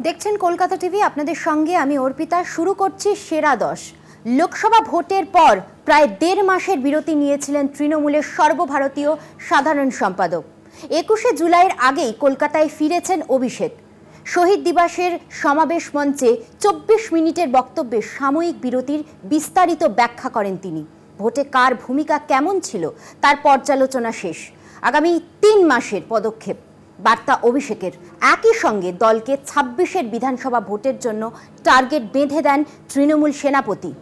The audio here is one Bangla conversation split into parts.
দেখছেন কলকাতা টিভি, আপনাদের সঙ্গে আমি অর্পিতা। শুরু করছি সেরা 10। লোকসভা ভোটের পর প্রায় 1.5 মাসের বিরতি নিয়েছিলেন তৃণমূলের সর্বভারতীয় সাধারণ সম্পাদক। 21শে জুলাইয়ের আগেই কলকাতায় ফিরেছেন অভিষেক। শহীদ দিবসের সমাবেশ মঞ্চে 24 মিনিটের বক্তব্যে সাময়িক বিরতির বিস্তারিত ব্যাখ্যা করেন তিনি। ভোটে কার ভূমিকা কেমন ছিল তার পর্যালোচনা শেষ। আগামী 3 মাসের পদক্ষেপ বার্তা অভিষেকের। একই সঙ্গে দলকে 26-এর বিধানসভা ভোটের জন্য টার্গেট বেঁধে দেন তৃণমূল সেনাপতি।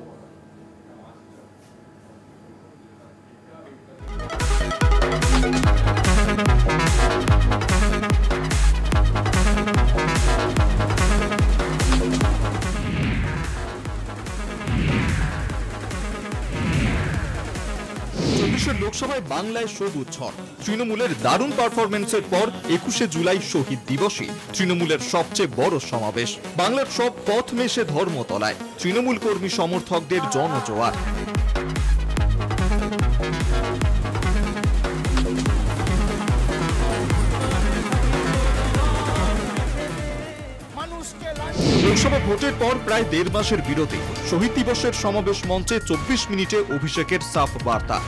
লোকসভায় বাংলায় সবুজ ঝড়। তৃণমূলের দারুণ পারফরমেন্সের পর 21শে জুলাই শহীদ দিবসে তৃণমূলের সবচেয়ে বড় সমাবেশ। বাংলার সব পথ মেশে ধর্মতলায় তৃণমূল কর্মী সমর্থকদের জনজোয়ার। লোকসভা ভোটের পর প্রায় 1.5 মাসের বিরতি। শহীদ দিবসের সমাবেশ মঞ্চে 24 মিনিটে অভিষেকের সাফ বার্তা।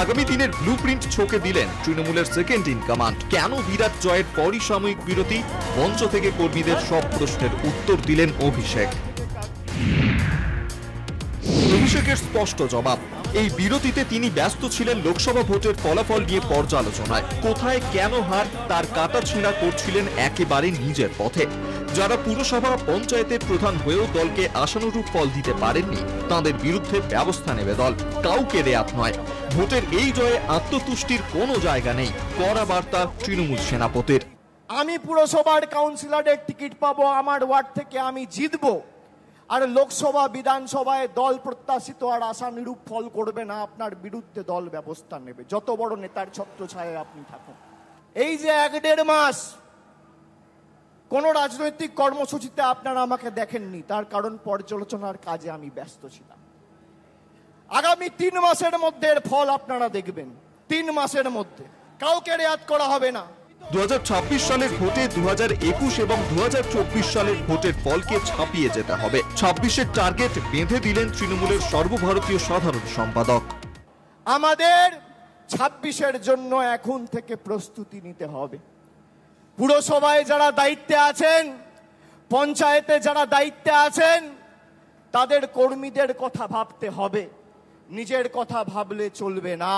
আগামী দিনের ব্লুপ্রিন্ট ছকে দিলেন তৃণমূলের সেকেন্ড ইন কমান্ড। কেন বিরাট জয়ের পরই সাময়িক বিরতি? মঞ্চ থেকে কর্মীদের সব প্রশ্নের উত্তর দিলেন অভিষেক। অভিষেকের স্পষ্ট জবাব, এই বিরতিতে তিনি ব্যস্ত ছিলেন লোকসভা ভোটের ফলাফল নিয়ে পর্যালোচনায়। কোথায় কেন হার তার কাটাছেঁড়া করছিলেন একেবারে নিজের পথে। যারা পুরসভা পঞ্চায়েতের প্রধান হয়েও দলকে আশানুরূপ ফল দিতে পারেননি তাদের বিরুদ্ধে ব্যবস্থা নেবে দল। কাউকে রেয়াত নয়। ভোটের এই জয়ে আত্মতুষ্টির কোনো জায়গা নেই, কড়া বার্তা তৃণমূল সেনাপতির। আমি পুরসভার কাউন্সিলরের টিকিট পাবো, আমার ওয়ার্ড থেকে আমি জিতবো, আর লোকসভা বিধানসভায় দল প্রত্যাশিত আর আশানুরূপ ফল করবে না, আপনার বিরুদ্ধে দল ব্যবস্থা নেবে, যত বড় নেতার ছত্রছায়ায় আপনি থাকুন। এই যে 1.5 মাস কোন রাজনৈতিক কর্মসূচিতে আপনারা আমাকে দেখেননি, তার কারণ পর্যালোচনার কাজে আমি ব্যস্ত ছিলাম। আগামী 3 মাসের মধ্যে এর ফল আপনারা দেখবেন। 3 মাসের মধ্যে কাউকে রেয়াত করা হবে না। 2026 সালের ভোটে 2021 এবং 2024 সালের ভোটের ফলকে ছাপিয়ে যেতে হবে। 26-এর টার্গেট বেঁধে দিলেন তৃণমূলের সর্বভারতীয় সাধারণ সম্পাদক। আমাদের 26-এর জন্য এখন থেকে প্রস্তুতি নিতে হবে। পুরসভায় যারা দায়িত্বে আছেন, পঞ্চায়েতে যারা দায়িত্বে আছেন, তাদের কর্মীদের কথা ভাবতে হবে, নিজের কথা ভাবলে চলবে না।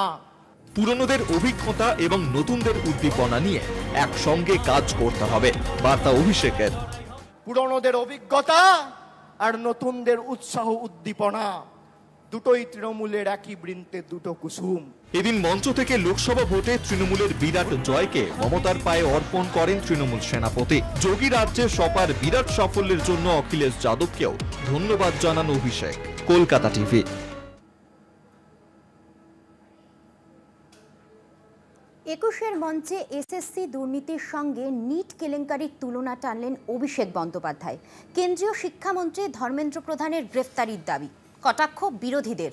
পুরনোদের অভিজ্ঞতা এবং নতুনদের উদ্দীপনা নিয়ে একসঙ্গে কাজ করতে হবে, বার্তা অভিষেকের। পুরনোদের অভিজ্ঞতা আর নতুনদের উৎসাহ উদ্দীপনা দুটোই তৃণমূলের একই বৃন্তে দুটো কুসুম। এদিন মঞ্চ থেকে লোকসভা ভোটে তৃণমূলের বিরাট জয়কে মমতার পায়ে অর্পণ করেন তৃণমূল সেনাপতি। যোগী রাজ্যে সপার বিরাট সাফল্যের জন্য অখিলেশ যাদবকেও ধন্যবাদ জানান অভিষেক। কলকাতা টিভি। 21-এর মঞ্চে এসএসসি দুর্নীতির সঙ্গে নিট কেলেঙ্কারির তুলনা টানলেন অভিষেক বন্দ্যোপাধ্যায়। কেন্দ্রীয় শিক্ষামন্ত্রী ধর্মেন্দ্র প্রধানের গ্রেফতারির দাবি, কটাক্ষ বিরোধীদের।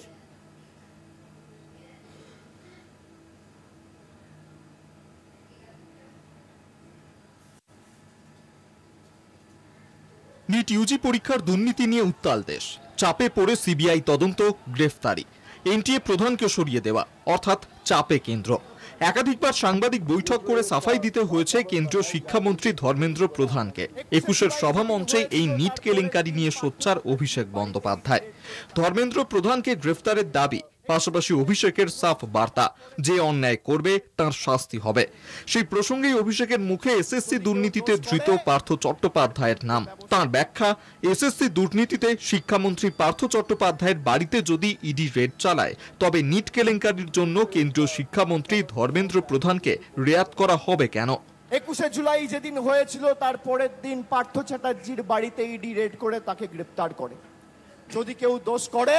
নিট ইউজি পরীক্ষার দুর্নীতি নিয়ে উত্তাল দেশ। চাপে পড়ে সিবিআই তদন্ত, গ্রেফতারি। এনটিএ প্রধানকে সরিয়ে দেওয়া, অর্থাৎ চাপে কেন্দ্র। একাধিকবার সাংবাদিক বৈঠক করে সাফাই দিতে হয়েছে কেন্দ্রীয় শিক্ষামন্ত্রী ধর্মেন্দ্র প্রধানকে। 21-এর সভামঞ্চে এই নিট কেলেঙ্কারি নিয়ে সোচ্চার অভিষেক বন্দ্যোপাধ্যায়। ধর্মেন্দ্র প্রধানকে গ্রেফতারের দাবি, পাশাপাশি অভিষেকের সাফ বার্তা, যে অন্যায় করবে তার শাস্তি হবে। সেই প্রসঙ্গেই অভিষেকের মুখে এসএসসি দুর্নীতিতে ধৃত পার্থ চট্টোপাধ্যায়ের নাম। তার ব্যাখ্যা, এসএসসি দুর্নীতিতে শিক্ষামন্ত্রী পার্থ চট্টোপাধ্যায়ের বাড়িতে যদি ইডি রেড চালায়, তবে নিট কেলেঙ্কারির জন্য কেন্দ্রীয় শিক্ষামন্ত্রী ধর্মেন্দ্র প্রধানকে রেয়াত করা হবে কেন? 21শে জুলাই যেদিন হয়েছিল তার পরের দিন পার্থ চ্যাটার্জির বাড়িতে ইডি রেড করে তাকে গ্রেপ্তার করে। যদি কেউ দোষ করে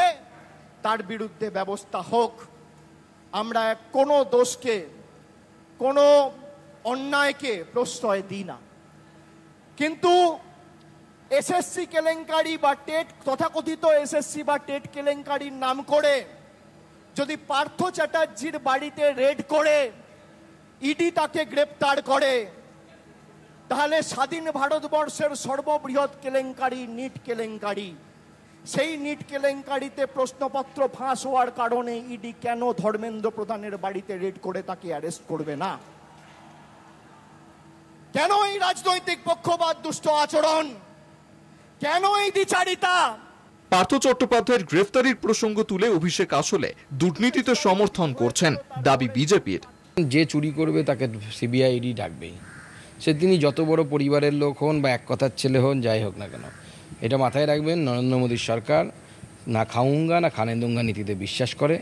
তার বিরুদ্ধে ব্যবস্থা হোক। আমরা কোনো দোষকে, কোনো অন্যায়কে প্রশ্রয় দিই না। কিন্তু এসএসসি কেলেঙ্কারি বা টেট, তথাকথিত এসএসসি বা টেট কেলেঙ্কারির নাম করে যদি পার্থ চ্যাটার্জির বাড়িতে রেড করে ইডি তাকে গ্রেপ্তার করে, তাহলে স্বাধীন ভারতবর্ষের সর্ববৃহৎ কেলেঙ্কারি নিট কেলেঙ্কারি, সেই নিট কেলেঙ্কারিতে প্রশ্নপত্র ফাঁস হওয়ার কারণে ইডি কেন ধর্মেন্দ্র প্রধানের বাড়িতে রেড করে তাকে অ্যারেস্ট করবে না? কেন এই রাজনৈতিক পক্ষপাত, দুষ্ট আচরণ, কেন এই দ্বিচারিতা? পার্থ চট্টোপাধ্যায়ের গ্রেফতারির প্রসঙ্গ তুলে অভিষেক আসলে দুর্নীতিতে সমর্থন করছেন দাবি বিজেপির। যে চুরি করবে তাকে সিবিআই ইডি ডাকবেই, সে তিনি যত বড় পরিবারের লোক হন বা এক কথার ছেলে হন, যাই হোক না কেন। এটা মাথায় রাখবেন, নরেন্দ্র মোদীর সরকার না খাউঙ্গা না খানে দুঙ্গা নীতিতে বিশ্বাস করে,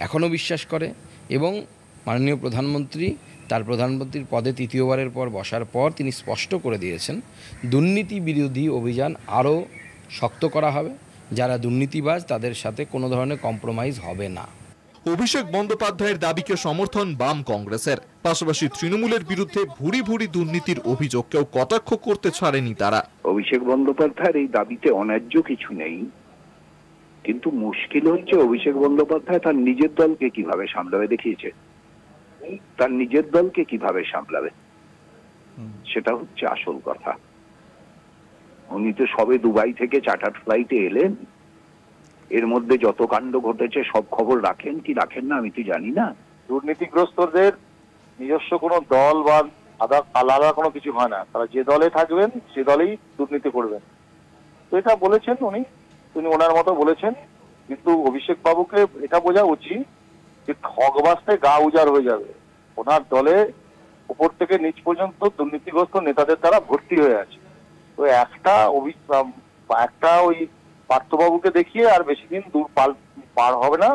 এখনও বিশ্বাস করে, এবং মাননীয় প্রধানমন্ত্রী তার প্রধানমন্ত্রীর পদে তৃতীয়বারের পর বসার পর তিনি স্পষ্ট করে দিয়েছেন দুর্নীতি বিরোধী অভিযান আরও শক্ত করা হবে, যারা দুর্নীতিবাজ তাদের সাথে কোনো ধরনের কম্প্রোমাইজ হবে না। অভিষেক বন্দ্যোপাধ্যায়ের দাবিকে সমর্থন বাম কংগ্রেসের, পাশাপাশি তৃণমূলের বিরুদ্ধে ভুরি ভুরি দুর্নীতির অভিযোগকেও কটাক্ষ করতে ছাড়েনি তারা। অভিষেক বন্দ্যোপাধ্যায়ের এই দাবিতে অন্যায্য কিছু নেই, কিন্তু মুশকিল হচ্ছে অভিষেক বন্দ্যোপাধ্যায় তার নিজের দলকে কিভাবে সামলাবে দেখিয়েছে, তার নিজের দলকে কিভাবে সামলাবে সেটা হচ্ছে আসল কথা। উনি তো সবে দুবাই থেকে চার্টার ফ্লাইটে এলেন, এর মধ্যে যত কাণ্ড ঘটেছে সব খবর রাখেন কি রাখেন না আমি তো জানি না। দুর্নীতিগ্রস্তদের নিজস্ব কোনো দল বা আলাদা কোনো কিছু হয় না, তারা যে দলে থাকবেন সে দলেই দুর্নীতি করবেন। তো এটা বলেছেন উনি ওনার মতো বলেছেন, কিন্তু অভিষেক বাবুকে এটা বোঝা উচিত যে ঠগবাসতে গা উজাড় হয়ে যাবে। ওনার দলে উপর থেকে নিচ পর্যন্ত দুর্নীতিগ্রস্ত নেতাদের দ্বারা ভর্তি হয়ে আছে। তো একটা ওই পার্থবাবুকে দেখিয়ে আর বেশি দিন দূর পার হবে না,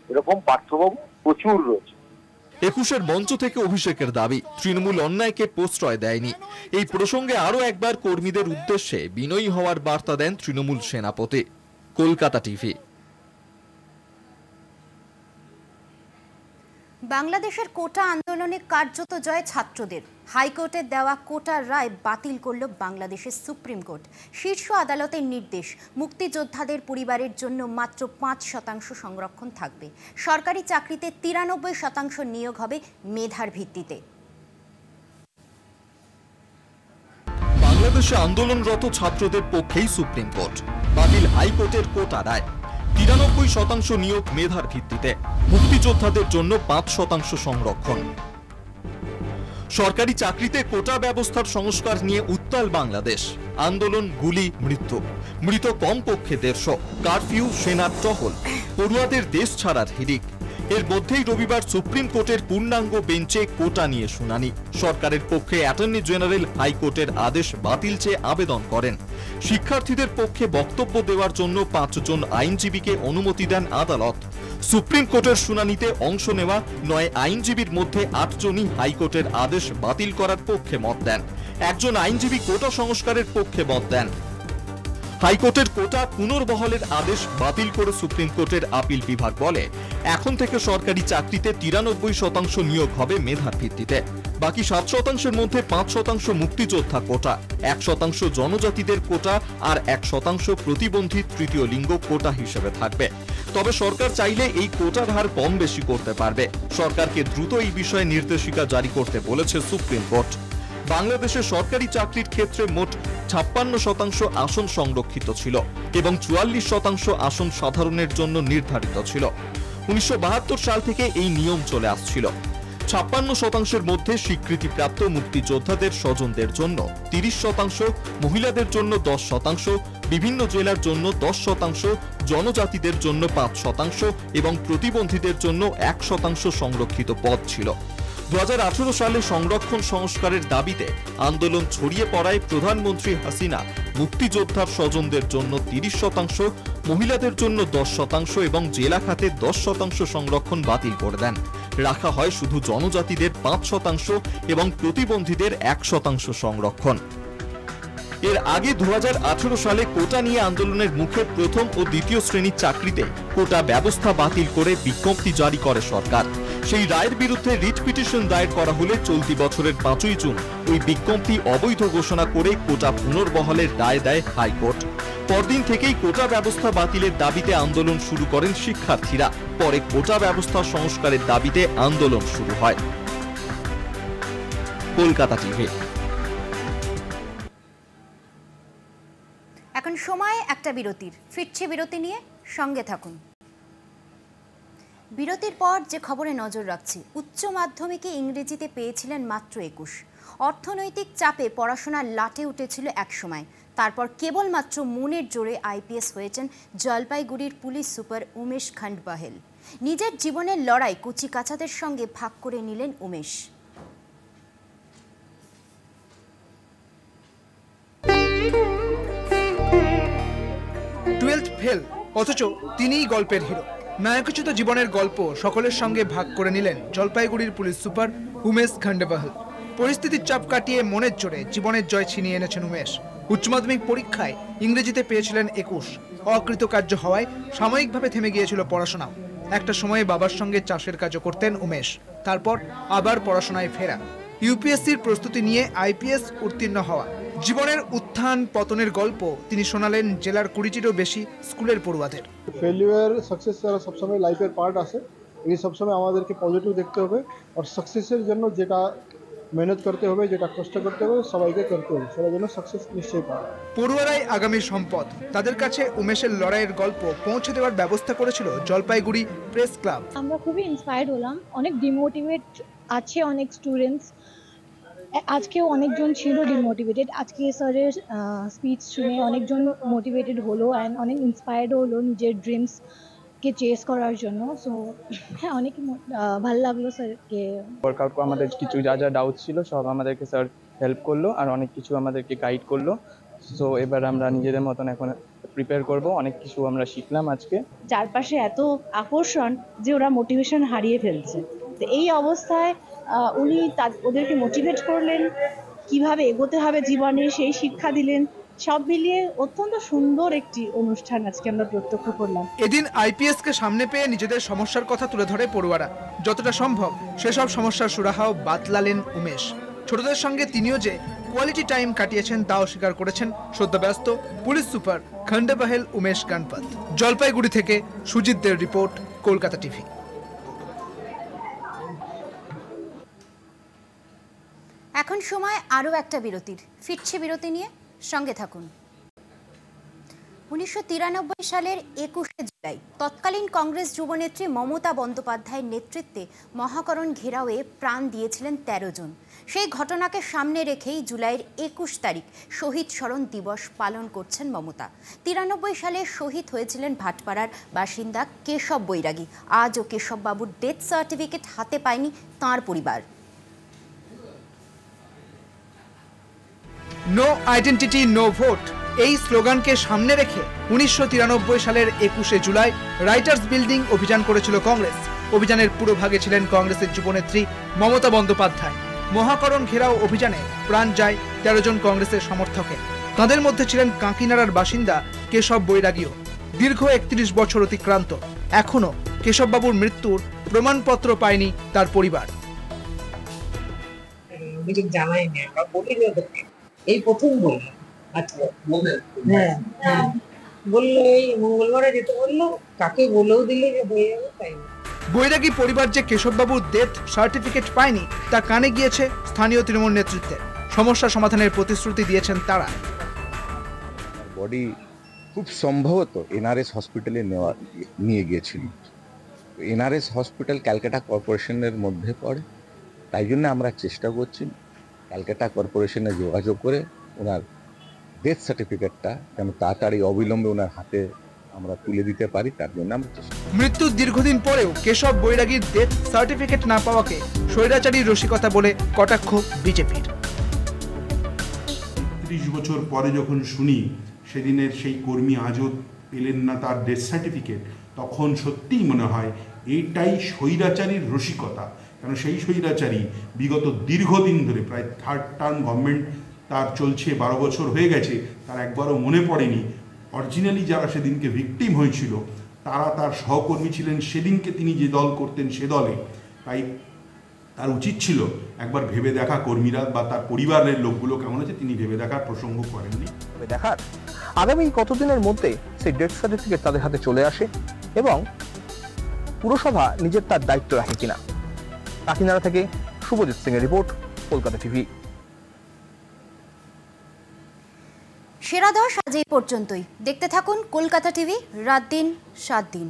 এরকম পার্থবাবু প্রচুর রয়েছে। 21-এর মঞ্চ থেকে অভিষেকের দাবি তৃণমূল অন্যায়কে প্রশ্রয় দেয়নি। এই প্রসঙ্গে আরো একবার কর্মীদের উদ্দেশ্যে বিনয়ী হওয়ার বার্তা দেন তৃণমূল সেনাপতি। কলকাতা টিভি। বাংলাদেশের কোটা আন্দোলনে কার্যত জয় ছাত্রদের। হাইকোর্টের দেওয়া কোটার রায় বাতিল করল বাংলাদেশের সুপ্রিম কোর্ট। শীর্ষ আদালতের নির্দেশ, মুক্তিযোদ্ধাদের পরিবারের জন্য মাত্র 5% সংরক্ষণ থাকবে। সরকারি চাকরিতে 93% নিয়োগ হবে মেধার ভিত্তিতে। বাংলাদেশে আন্দোলনরত ছাত্রদের পক্ষেই সুপ্রিম কোর্ট। বাতিল হাইকোর্টের কোটা রায়। 93% নিয়োগ মেধার ভিত্তিতে। মুক্তিযোদ্ধাদের জন্য 5% সংরক্ষণ। সরকারি চাকরিতে কোটা ব্যবস্থার সংস্কার নিয়ে উত্তাল বাংলাদেশ। আন্দোলন, গুলি, মৃত্যু। মৃত কমপক্ষে 150। কারফিউ, সেনার টহল। পড়ুয়াদের দেশ ছাড়ার হিড়িক। এর মধ্যেই রবিবার সুপ্রিম কোর্টের পূর্ণাঙ্গ বেঞ্চে কোটা নিয়ে শুনানি। সরকারের পক্ষে অ্যাটর্নি জেনারেল হাইকোর্টের আদেশ বাতিল চেয়ে আবেদন করেন। শিক্ষার্থীদের পক্ষে বক্তব্য দেওয়ার জন্য 5 জন আইনজীবীকে অনুমতি দেন আদালত। সুপ্রিম কোর্টের শুনানিতে অংশ নেওয়া 9 আইনজীবীর মধ্যে 8 জনই হাইকোর্টের আদেশ বাতিল করার পক্ষে মত দেন। একজন আইনজীবী কোটা সংস্কারের পক্ষে মত দেন। হাইকোর্টের কোটা পুনর্বহালের আদেশ বাতিল করে সুপ্রিম কোর্টের আপিল বিভাগ বলে, এখন থেকে সরকারি চাকরিতে 93% নিয়োগ হবে মেধার ভিত্তিতে। বাকি 7%-এর মধ্যে 5% মুক্তিযোদ্ধা কোটা, 1% জনজাতিদের কোটা আর 1% প্রতিবন্ধী তৃতীয় লিঙ্গ কোটা হিসেবে থাকবে। তবে সরকার চাইলে এই কোটার হার কম বেশি করতে পারবে। সরকারকে দ্রুত এই বিষয়ে নির্দেশিকা জারি করতে বলেছে সুপ্রিম কোর্ট। বাংলাদেশে সরকারি চাকরির ক্ষেত্রে মোট 56% আসন সংরক্ষিত ছিল এবং 44% আসন সাধারণের জন্য নির্ধারিত ছিল। 1972 সাল থেকে এই নিয়ম চলে আসছিল। 56%-এর মধ্যে স্বীকৃতিপ্রাপ্ত মুক্তিযোদ্ধাদের স্বজনদের জন্য 30%, মহিলাদের জন্য 10%, বিভিন্ন জেলার জন্য 10%, জনজাতিদের জন্য 5% এবং প্রতিবন্ধীদের জন্য 1% সংরক্ষিত পদ ছিল। 2018 সালে সংরক্ষণ সংস্কারের দাবিতে আন্দোলন ছড়িয়ে পড়ায় প্রধানমন্ত্রী হাসিনা মুক্তিযোদ্ধার স্বজনদের জন্য 30%, মহিলাদের জন্য 10% এবং জেলা খাতে 10% সংরক্ষণ বাতিল করে দেন। রাখা হয় শুধু জনজাতিদের 5% এবং প্রতিবন্ধীদের 1% সংরক্ষণ। এর আগে 2018 সালে কোটা নিয়ে আন্দোলনের মুখে প্রথম ও দ্বিতীয় শ্রেণীর চাকরিতে কোটা ব্যবস্থা বাতিল করে বিজ্ঞপ্তি জারি করে সরকার। সেই রায়ের বিরুদ্ধে রিট পিটিশন দায়ের করা হলে চলতি বছরের 5ই জুন ওই বিজ্ঞপ্তি অবৈধ ঘোষণা করে কোটা পুনর্বহালের রায় দেয় হাইকোর্ট। পরদিন থেকেই কোটা ব্যবস্থা বাতিলের দাবিতে আন্দোলন শুরু করেন শিক্ষার্থীরা। পরে কোটা ব্যবস্থা সংস্কারের দাবিতে আন্দোলন শুরু হয়। কলকাতা টিভি। এখন সময় একটা বিরতির। ফিরছে বিরতি নিয়ে, সঙ্গে থাকুন। বিরতির পর যে খবরে নজর রাখছি, উচ্চ মাধ্যমিকে ইংরেজিতে পেয়েছিলেন মাত্র 21। অর্থনৈতিক চাপে পড়াশোনার লাটে উঠেছিল একসময়। তারপর কেবলমাত্র মনের জোরে আইপিএস হয়েছেন জলপাইগুড়ির পুলিশ সুপার উমেশ খান্ডবাহেল। নিজের জীবনের লড়াই কচি কাচাদের সঙ্গে ভাগ করে নিলেন উমেশ। 12th ফেল, অথচ তিনিই গল্পের হিরো। নায়কোচিত জীবনের গল্প সকলের সঙ্গে ভাগ করে নিলেন জলপাইগুড়ির পুলিশ সুপার উমেশ খান্ডবাহেল। পরিস্থিতির চাপ কাটিয়ে মনের জোরে জীবনের জয় ছিনিয়ে এনেছেন উমেশ। উচ্চ মাধ্যমিক পরীক্ষায় ইংরেজিতে পেয়েছিলেন 21। অকৃতকার্য হওয়ায় সাময়িকভাবে থেমে গিয়েছিল পড়াশোনাও। একটা সময়ে বাবার সঙ্গে চাষের কাজও করতেন উমেশ। তারপর আবার পড়াশোনায় ফেরা, ইউপিএসসির প্রস্তুতি নিয়ে আইপিএস উত্তীর্ণ হওয়া। জীবনের উত্থান পতনের গল্প তিনি শোনালেন জেলার 20টিরও বেশি স্কুলের পড়ুয়াদের। ফেলিওর সাকসেস ছাড়া সবসময় লাইফের পার্ট আছে, এই সবসময় আমাদেরকে পজিটিভ দেখতে হবে, আর সাকসেসের জন্য যেটা মেহনত করতে হবে, যেটা কষ্ট করতে হবে, সবাইকে করতে হবে, সেটার জন্য সাকসেস নিশ্চয়ই পাবে। পড়ুয়ারাই আগামী সম্পদ। তাদের কাছে উমেশের লড়াইয়ের গল্প পৌঁছে দেওয়ার ব্যবস্থা করেছিল জলপাইগুড়ি প্রেস ক্লাব। আমরা খুবই ইন্সপায়ার্ড হলাম। অনেক ডিমোটিভেট আছে অনেক স্টুডেন্টস, আজকেও অনেকজন ছিল ডিমোটিভেটেড। আজকে স্যারের স্পিচ শুনে অনেকজন মোটিভেটেড হলো অ্যান্ড অনেক ইন্সপায়ার্ড হলো নিজের ড্রিমসকে চেস করার জন্য। সো হ্যাঁ, অনেক ভালো লাগলো স্যারকে। ওয়ার্কআউট আমাদের কিছু যা যা ডাউট ছিল সব আমাদেরকে স্যার হেল্প করলো আর অনেক কিছু আমাদেরকে গাইড করলো। সো এবার আমরা নিজেদের মতন এখন প্রিপেয়ার করব। অনেক কিছু আমরা শিখলাম আজকে। চারপাশে এত আকর্ষণ যে ওরা মোটিভেশন হারিয়ে ফেলছে। তো এই অবস্থায় উনি ওদেরকে মোটিভেট করলেন, কিভাবে এগোতে হবে জীবনে সেই শিক্ষা দিলেন। সব মিলিয়ে অত্যন্ত সুন্দর একটি অনুষ্ঠান আজকে আমরা প্রত্যক্ষ করলাম। এদিন আইপিএস কে সামনে পেয়ে নিজেদের সমস্যার কথা তুলে ধরে পড়ুয়ারা। যতটা সম্ভব সেসব সমস্যার সুরাহাও বাতলালেন উমেশ। ছোটদের সঙ্গে তিনিও যে কোয়ালিটি টাইম কাটিয়েছেন তাও স্বীকার করেছেন সদ্যব্যস্ত পুলিশ সুপার খান্ডবাহেল উমেশ গণপত। জলপাইগুড়ি থেকে সুজিতদের রিপোর্ট, কলকাতা টিভি। এখন সময় আরও একটা বিরতির। ফিরছে বিরতি নিয়ে, সঙ্গে থাকুন। 1993 সালের 21শে জুলাই তৎকালীন কংগ্রেস যুবনেত্রী মমতা বন্দ্যোপাধ্যায়ের নেতৃত্বে মহাকরণ ঘেরাওয়ে প্রাণ দিয়েছিলেন 13 জন। সেই ঘটনাকে সামনে রেখেই জুলাইয়ের 21 তারিখ শহীদ স্মরণ দিবস পালন করছেন মমতা। 93 সালে শহীদ হয়েছিলেন ভাটপাড়ার বাসিন্দা কেশব বৈরাগী। আজও কেশববাবুর ডেথ সার্টিফিকেট হাতে পায়নি তাঁর পরিবার। নো আইডেন্টিটি নো ভোট, এই স্লোগানকে সামনে রেখে 1993 সালের 21শে জুলাই রাইটার্স বিল্ডিং অভিযান করেছিল কংগ্রেস। অভিযানের পুরোভাগে ছিলেন কংগ্রেসের যুবনেত্রী মমতা বন্দ্যোপাধ্যায়। মহাকরণ ঘেরাও অভিযানে প্রাণ যায় 13 জন কংগ্রেসের সমর্থকের। তাদের মধ্যে ছিলেন কাঁকিনাড়ার বাসিন্দা কেশব বৈরাগীও। দীর্ঘ 31 বছর অতিক্রান্ত, এখনো কেশববাবুর মৃত্যুর প্রমাণপত্র পায়নি তার পরিবার। জানাইনি, এই প্রথম বললাম। আচ্ছা, হ্যাঁ হ্যাঁ বললো এই মঙ্গলবারে যেতে বললো, কাকে বলেও দিলে যে হয়ে যাবে তাই না। বৈরাগী পরিবার যে কেশববাবুর ডেথ সার্টিফিকেট পায়নি তা কানে গিয়েছে স্থানীয় তৃণমূল নেতৃত্বের। সমস্যা সমাধানের প্রতিশ্রুতি দিয়েছেন তারা। বডি খুব সম্ভবত এনআরএস হসপিটালে নিয়ে গিয়েছিল। এনআরএস হসপিটাল ক্যালকাটা কর্পোরেশনের মধ্যে পড়ে, তাই জন্য আমরা চেষ্টা করছি ক্যালকাটা কর্পোরেশনে যোগাযোগ করে ওনার ডেথ সার্টিফিকেটটা যেন তাড়াতাড়ি অবিলম্বে ওনার হাতে আমরা তুলে দিতে পারি, তার জন্য আমরা চেষ্টা। মৃত্যুর দীর্ঘদিন পরেও কেশব বৈরাগীর ডেথ সার্টিফিকেট না পাওয়াকে স্বৈরাচারী রসিকতা বলে কটাক্ষ বিজেপির। 30 বছর পরে যখন শুনি সেদিনের সেই কর্মী আজও পেলেন না তার ডেথ সার্টিফিকেট, তখন সত্যিই মনে হয় এইটাই স্বৈরাচারীর রসিকতা। কারণ সেই স্বৈরাচারী বিগত দীর্ঘদিন ধরে, প্রায় 3rd টার্ম গভর্নমেন্ট তার চলছে, 12 বছর হয়ে গেছে, তার একবারও মনে পড়েনি অরিজিনালি যারা সেদিনকে ভিকটিম হয়েছিল তারা তার সহকর্মী ছিলেন, সেদিনকে তিনি যে দল করতেন সে দলে। তাই তার উচিত ছিল একবার ভেবে দেখা কর্মীরা বা তার পরিবারের লোকগুলো কেমন আছে, তিনি ভেবে দেখার প্রসঙ্গ করেননি। দেখার আগামী কতদিনের মধ্যে সেই ডেথ সার্টিফিকেট তাদের হাতে চলে আসে এবং পুরসভা নিজের তার দায়িত্ব রাখে কিনা। কাকিনাড়া থেকে শুভজিৎ সিং এর রিপোর্ট, কলকাতা টিভি। সেরা 10 আজ এই পর্যন্তই। দেখতে থাকুন কলকাতা টিভি, রাত দিন 7 দিন।